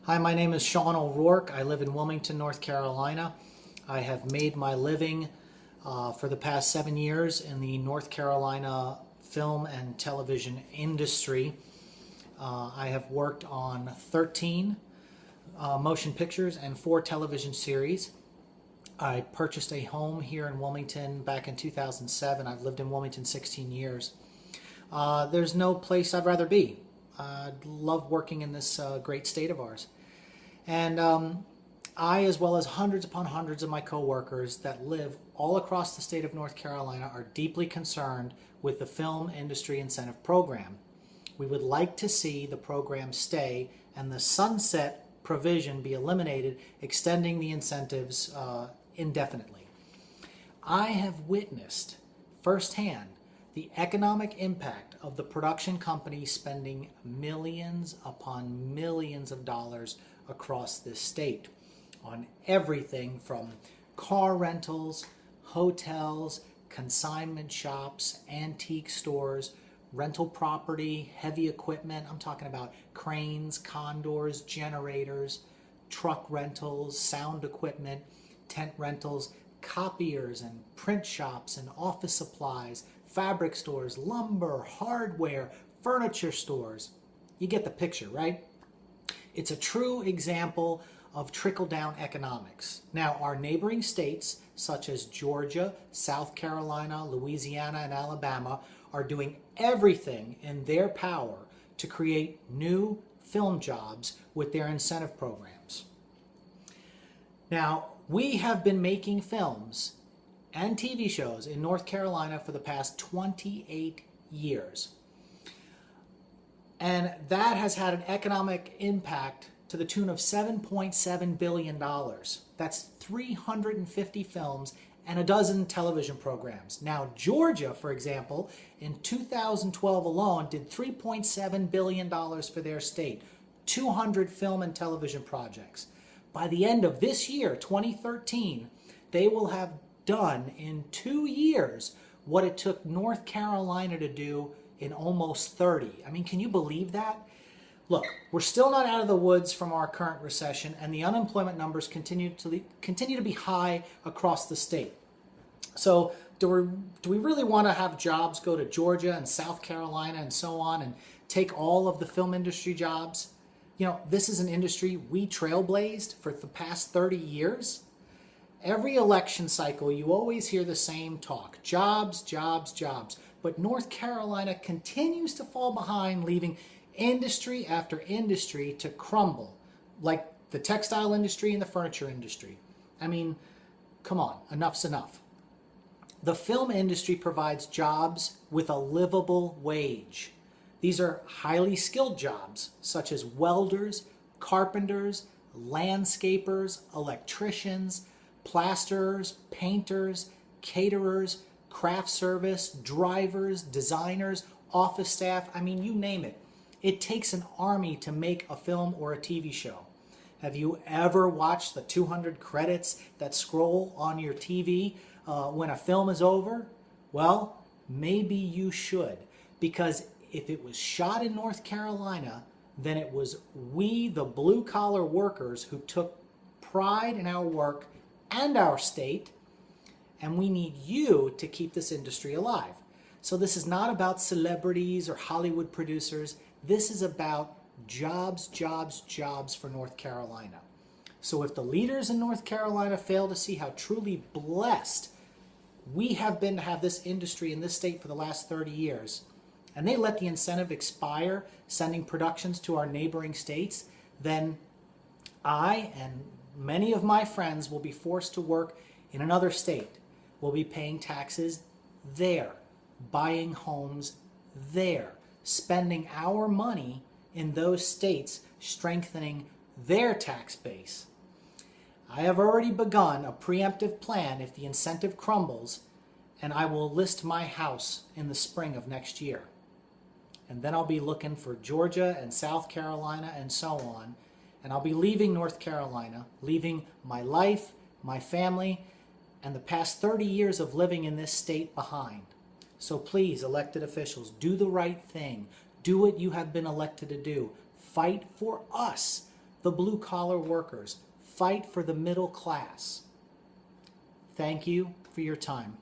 Hi, my name is Shaun O'Rourke. I live in Wilmington, North Carolina. I have made my living for the past 7 years in the North Carolina film and television industry. I have worked on 13 motion pictures and 4 television series. I purchased a home here in Wilmington back in 2007. I've lived in Wilmington 16 years. There's no place I'd rather be. I love working in this great state of ours. And I, as well as hundreds upon hundreds of my coworkers that live all across the state of North Carolina, are deeply concerned with the Film Industry Incentive Program. We would like to see the program stay and the sunset provision be eliminated, extending the incentives indefinitely. I have witnessed firsthand the economic impact of the production companies spending millions upon millions of dollars across this state on everything from car rentals, hotels, consignment shops, antique stores, rental property, heavy equipment. I'm talking about cranes, condors, generators, truck rentals, sound equipment, tent rentals, copiers and print shops and office supplies, fabric stores, lumber, hardware, furniture stores. You get the picture, right? It's a true example of trickle-down economics. Now, our neighboring states, such as Georgia, South Carolina, Louisiana, and Alabama, are doing everything in their power to create new film jobs with their incentive programs. Now, we have been making films and TV shows in North Carolina for the past 28 years. And that has had an economic impact to the tune of $7.7 billion. That's 350 films and a dozen television programs. Now, Georgia, for example, in 2012 alone, did $3.7 billion for their state, 200 film and television projects. By the end of this year, 2013, they will have done in 2 years what it took North Carolina to do in almost 30. I mean, can you believe that? Look, we're still not out of the woods from our current recession, and the unemployment numbers continue to be high across the state. So do we really want to have jobs go to Georgia and South Carolina and so on and take all of the film industry jobs? You know, this is an industry we trailblazed for the past 30 years. Every election cycle, you always hear the same talk. Jobs, jobs, jobs. But North Carolina continues to fall behind, leaving industry after industry to crumble, like the textile industry and the furniture industry. I mean, come on, enough's enough. The film industry provides jobs with a livable wage. These are highly skilled jobs, such as welders, carpenters, landscapers, electricians, plasterers, painters, caterers, craft service, drivers, designers, office staff. I mean, you name it. It takes an army to make a film or a TV show. Have you ever watched the 200 credits that scroll on your TV when a film is over? Well, maybe you should, because if it was shot in North Carolina, then it was we, the blue-collar workers, who took pride in our work and our state, and we need you to keep this industry alive. So this is not about celebrities or Hollywood producers. This is about jobs, jobs, jobs for North Carolina. So if the leaders in North Carolina fail to see how truly blessed we have been to have this industry in this state for the last 30 years, and they let the incentive expire, sending productions to our neighboring states, then I and many of my friends will be forced to work in another state. We'll be paying taxes there, buying homes there, spending our money in those states, strengthening their tax base. I have already begun a preemptive plan if the incentive crumbles, and I will list my house in the spring of next year. And then I'll be looking for Georgia and South Carolina and so on, and I'll be leaving North Carolina, leaving my life, my family, and the past 30 years of living in this state behind. So please, elected officials, do the right thing. Do what you have been elected to do. Fight for us, the blue-collar workers. Fight for the middle class. Thank you for your time.